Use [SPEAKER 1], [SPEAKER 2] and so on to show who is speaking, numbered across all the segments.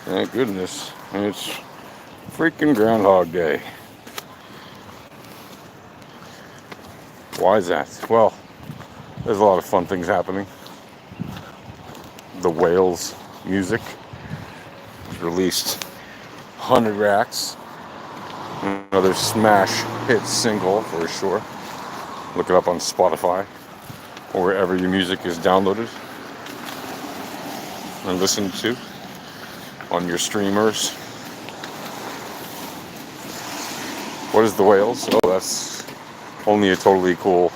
[SPEAKER 1] Thank goodness. It's freaking Groundhog Day. Why is that? Well, there's a lot of fun things happening. The Whales music was released 100 racks. Another smash hit single for sure. Look it up on Spotify or wherever your music is downloaded and listened to on your streamers. What is the Whales? Oh, that's only a totally cool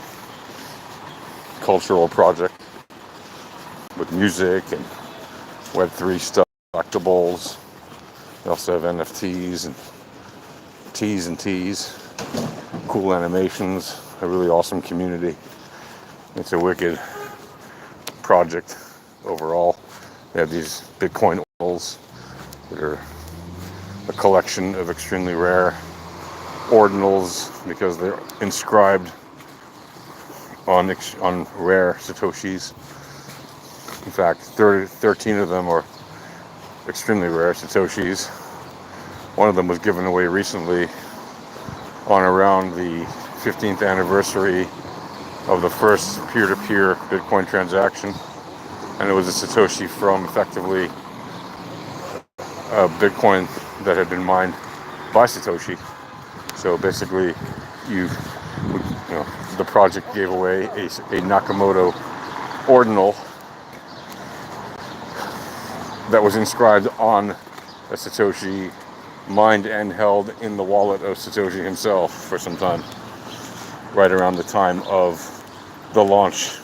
[SPEAKER 1] cultural project with music and Web3 stuff, collectibles. They also have NFTs and T's, cool animations, a really awesome community. It's a wicked project overall. They have these Bitcoin oils that are a collection of extremely rare ordinals because they're inscribed on rare Satoshis. In fact, 13 of them are extremely rare Satoshis. One of them was given away recently on around the 15th anniversary of the first peer-to-peer Bitcoin transaction. And it was a Satoshi from effectively a Bitcoin that had been mined by Satoshi. So basically, the project gave away a Nakamoto ordinal that was inscribed on a Satoshi, mined and held in the wallet of Satoshi himself for some time, right around the time of the launch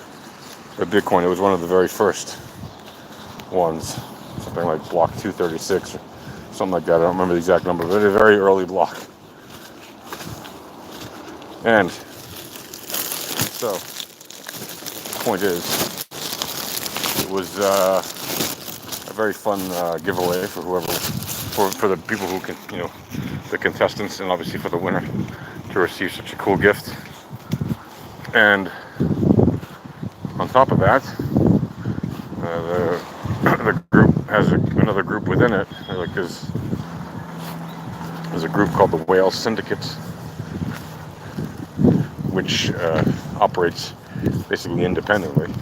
[SPEAKER 1] of Bitcoin. It was one of the very first ones, something like block 236 or something like that. I don't remember the exact number, but a very early block. And so, the point is, it was a very fun giveaway for whoever, for the people who can, the contestants, and obviously for the winner to receive such a cool gift. And on top of that, the group has another group within it. Like there's a group called the Whale Syndicate, which operates basically independently.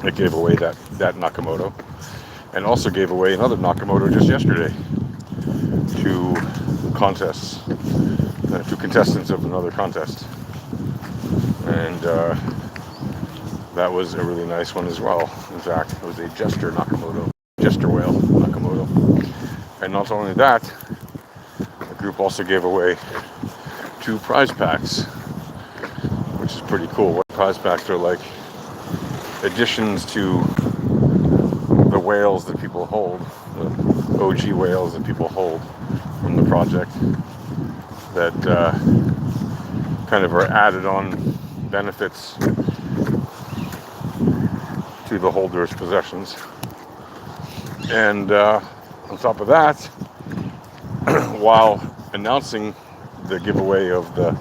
[SPEAKER 1] It gave away that Nakamoto, and also gave away another Nakamoto just yesterday to contests, to contestants of another contest, and that was a really nice one as well. In fact, it was a Jester Whale Nakamoto, and not only that, the group also gave away 2 prize packs, which is pretty cool. What prize packs are like additions to the whales that people hold, the OG whales that people hold from the project, that kind of are added on benefits to the holder's possessions. And on top of that, while announcing the giveaway of the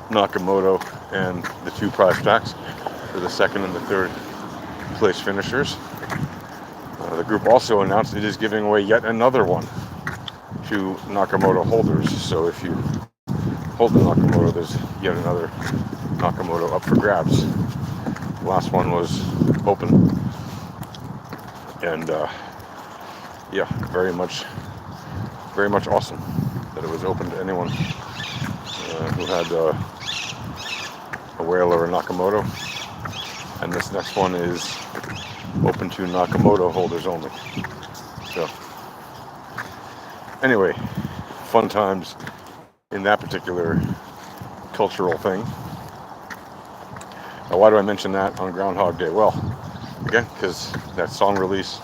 [SPEAKER 1] Nakamoto and the 2 prize packs for the second and the third place finishers, the group also announced it is giving away yet another one to Nakamoto holders. So if you hold the Nakamoto, there's yet another Nakamoto up for grabs. The last one was open, and very much awesome that it was open to anyone who had a whale or a Nakamoto. And this next one is open to Nakamoto holders only. So anyway, fun times in that particular cultural thing. Now, why do I mention that on Groundhog Day? Well, again, because that song release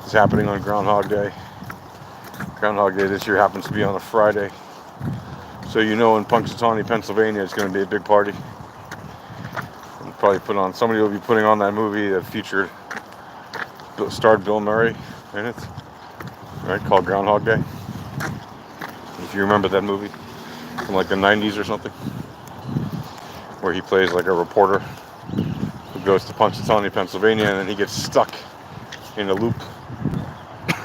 [SPEAKER 1] is happening on Groundhog Day. Groundhog Day this year happens to be on a Friday. So in Punxsutawney, Pennsylvania, it's going to be a big party. And probably somebody will be putting on that movie that starred Bill Murray in it, right, called Groundhog Day. If you remember that movie from like the 90s or something, where he plays like a reporter who goes to Punxsutawney, Pennsylvania, and then he gets stuck in a loop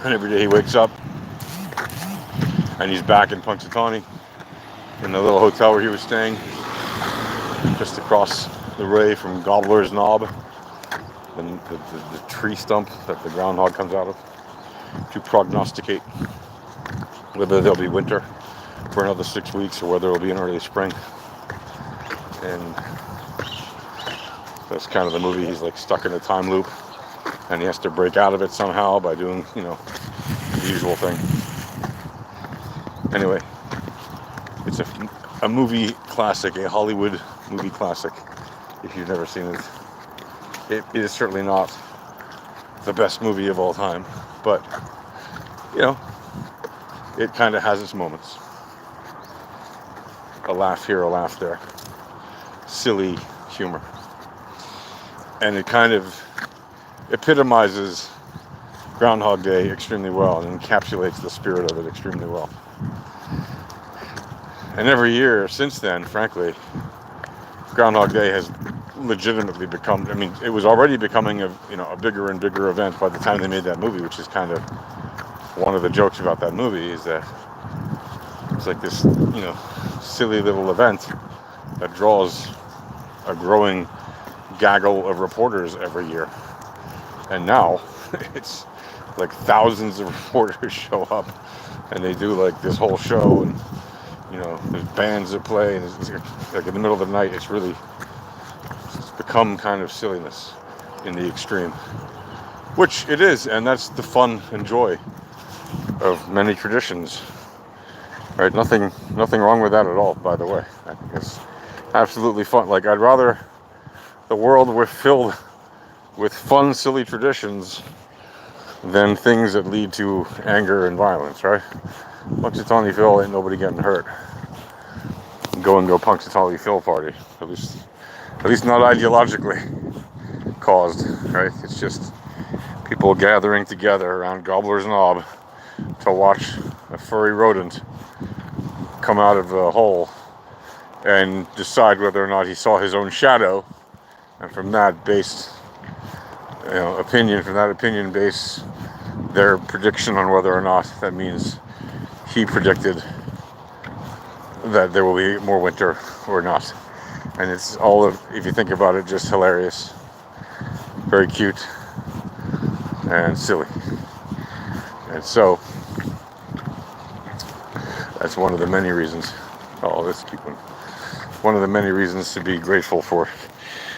[SPEAKER 1] And every day he wakes up and he's back in Punxsutawney in the little hotel where he was staying, just across the way from Gobbler's Knob, the tree stump that the groundhog comes out of, to prognosticate whether there'll be winter for another 6 weeks or whether it'll be an early spring. And that's kind of the movie. He's like stuck in a time loop and he has to break out of it somehow by doing, the usual thing. Anyway, it's a movie classic, a Hollywood movie classic. If you've never seen it, it is certainly not the best movie of all time, but it kind of has its moments. A laugh here, a laugh there. Silly humor. And it kind of epitomizes Groundhog Day extremely well and encapsulates the spirit of it extremely well. And every year since then, frankly, Groundhog Day has legitimately become, it was already becoming a bigger and bigger event by the time they made that movie, which is kind of one of the jokes about that movie, is that it's like this, silly little event that draws a growing gaggle of reporters every year. And now it's like thousands of reporters show up and they do like this whole show, and there's bands that play, and it's like in the middle of the night. It's become kind of silliness in the extreme, which it is, and that's the fun and joy of many traditions, right? Nothing wrong with that at all, by the way. I think it's absolutely fun. Like, I'd rather the world were filled with fun, silly traditions than things that lead to anger and violence, right? Punxsutawney Phil ain't nobody getting hurt. Go Punxsutawney Phil party. At least not ideologically caused, right? It's just people gathering together around Gobbler's Knob to watch a furry rodent come out of a hole and decide whether or not he saw his own shadow, and from that base opinion base their prediction on whether or not that means he predicted that there will be more winter or not. And it's all of, if you think about it, just hilarious, very cute, and silly. And so that's one of the many reasons. Oh, let's keep one. One of the many reasons to be grateful for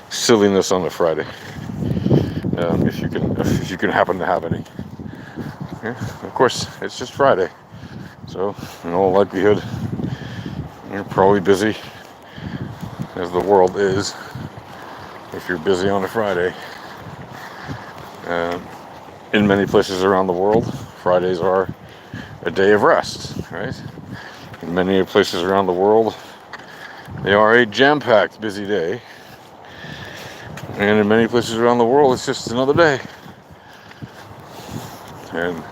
[SPEAKER 1] silliness on a Friday, if you can happen to have any. Yeah, of course, it's just Friday, so in all likelihood, you're probably busy, as the world is, if you're busy on a Friday. In many places around the world, Fridays are a day of rest, right? In many places around the world, they are a jam-packed, busy day. And in many places around the world, it's just another day. And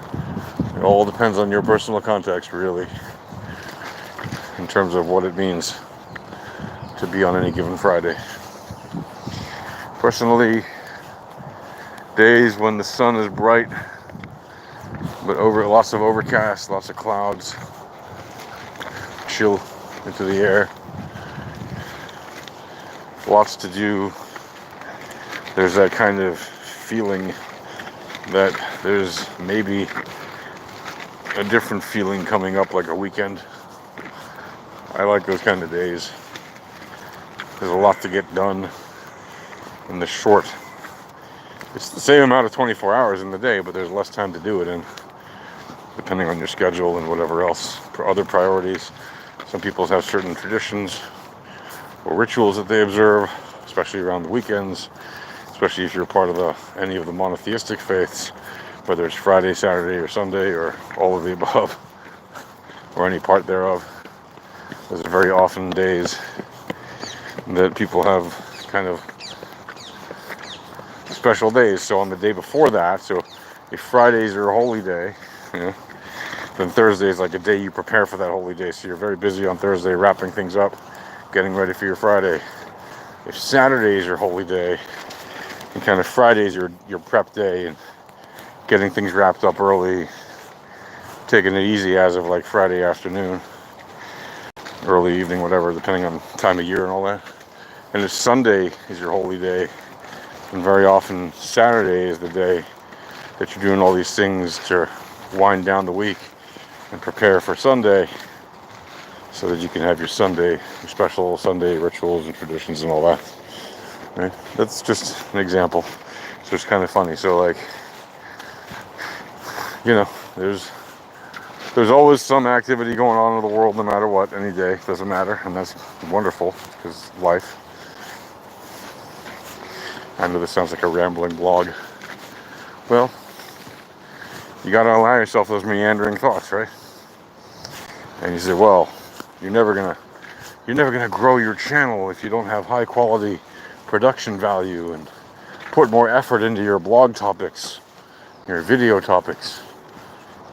[SPEAKER 1] it all depends on your personal context, really, in terms of what it means to be on any given Friday. Personally, days when the sun is bright, but lots of overcast, lots of clouds, chill into the air, lots to do. There's that kind of feeling that there's maybe a different feeling coming up, like a weekend. I like those kind of days. There's a lot to get done in the short. It's the same amount of 24 hours in the day, but there's less time to do it in, depending on your schedule and whatever else, for other priorities. Some people have certain traditions or rituals that they observe, especially around the weekends, especially if you're part of any of the monotheistic faiths, whether it's Friday, Saturday, or Sunday, or all of the above, or any part thereof. Those are very often days that people have kind of special days. So on the day before that, so if Fridays are a holy day, then Thursday is like a day you prepare for that holy day. So you're very busy on Thursday wrapping things up, getting ready for your Friday. If Saturday is your holy day, and kind of Friday's your prep day, and getting things wrapped up early, taking it easy as of like Friday afternoon, early evening, whatever, depending on time of year and all that. And if Sunday is your holy day, and very often Saturday is the day that you're doing all these things to wind down the week and prepare for Sunday, so that you can have your Sunday, your special Sunday rituals and traditions and all that. Right? That's just an example. So it's kind of funny. So like, you know, there's always some activity going on in the world, no matter what, any day, doesn't matter, and that's wonderful, because life. I know this sounds like a rambling blog. Well, you gotta allow yourself those meandering thoughts, right? And you say, well, you're never gonna grow your channel if you don't have high quality production value and put more effort into your blog topics, your video topics.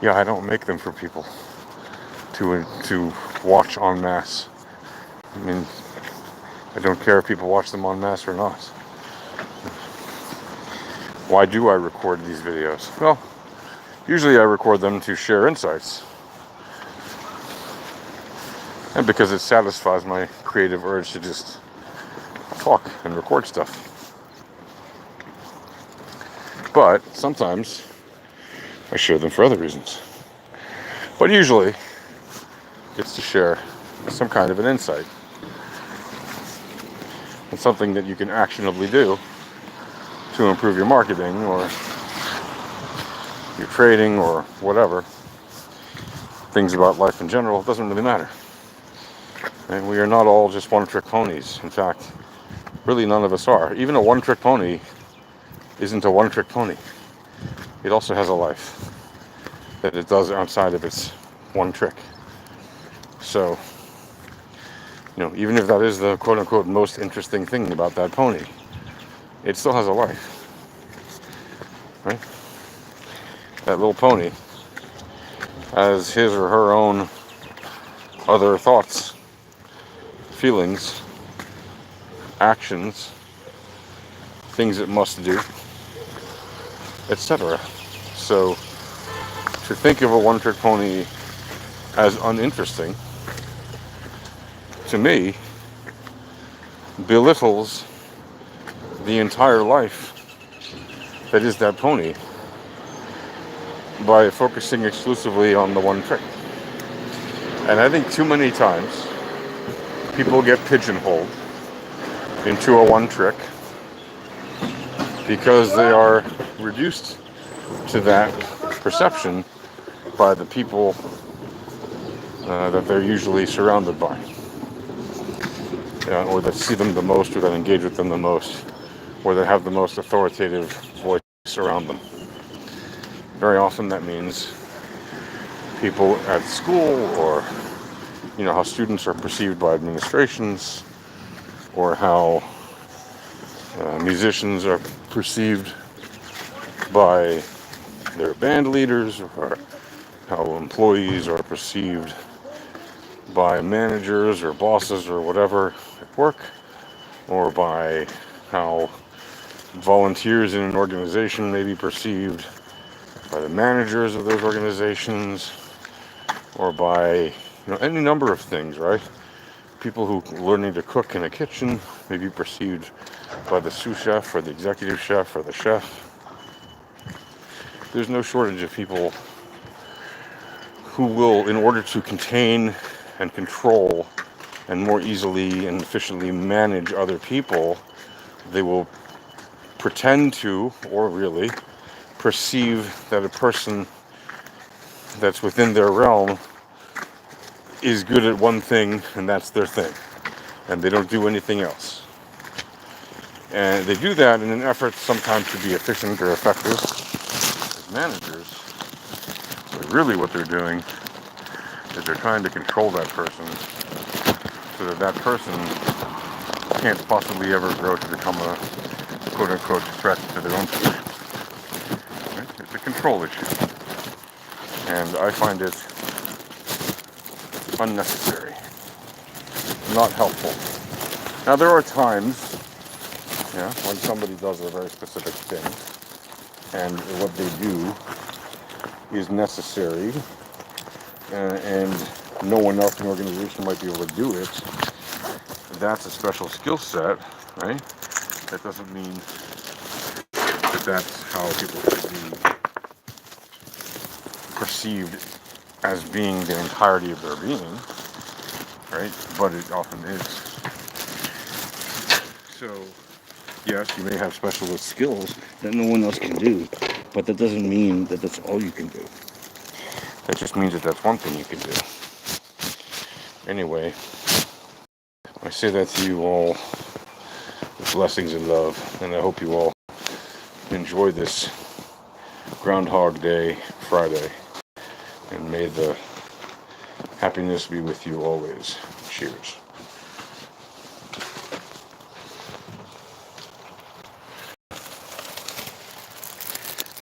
[SPEAKER 1] Yeah, I don't make them for people to watch en masse. I mean, I don't care if people watch them en masse or not. Why do I record these videos? Well, usually I record them to share insights. And because it satisfies my creative urge to just talk and record stuff. But sometimes I share them for other reasons. But usually it's to share some kind of an insight. And something that you can actionably do to improve your marketing or your trading or whatever. Things about life in general, it doesn't really matter. And we are not all just one-trick ponies. In fact, really none of us are. Even a one-trick pony isn't a one-trick pony. It also has a life that it does outside of its one trick. So, even if that is the quote-unquote most interesting thing about that pony, it still has a life, right? That little pony has his or her own other thoughts, feelings, actions, things it must do, etc. So, to think of a one-trick pony as uninteresting, to me, belittles the entire life that is that pony by focusing exclusively on the one trick. And I think too many times people get pigeonholed into a one trick because they are reduced to that perception by the people that they're usually surrounded by, or that see them the most, or that engage with them the most, or that have the most authoritative voice around them. Very often that means people at school, or how students are perceived by administrations, or how musicians are perceived by their band leaders, or how employees are perceived by managers or bosses or whatever at work, or by how volunteers in an organization may be perceived by the managers of those organizations, or by any number of things, right? People who are learning to cook in a kitchen may be perceived by the sous chef or the executive chef or the chef. There's no shortage of people who will, in order to contain and control and more easily and efficiently manage other people, they will pretend to, or really, perceive that a person that's within their realm is good at one thing, and that's their thing, and they don't do anything else. And they do that in an effort sometimes to be efficient or effective as managers. But really what they're doing is they're trying to control that person so that that person can't possibly ever grow to become a quote-unquote threat to their own position. Right? It's a control issue. And I find it unnecessary, not helpful. Now there are times, when somebody does a very specific thing, and what they do is necessary, and no one else in the organization might be able to do it, that's a special skill set, right? That doesn't mean that that's how people should be perceived as being the entirety of their being, right? But it often is. So, yes, you may have specialist skills that no one else can do, but that doesn't mean that that's all you can do. That just means that that's one thing you can do. Anyway, I say that to you all with blessings and love, and I hope you all enjoy this Groundhog Day Friday, and may the happiness be with you always. Cheers.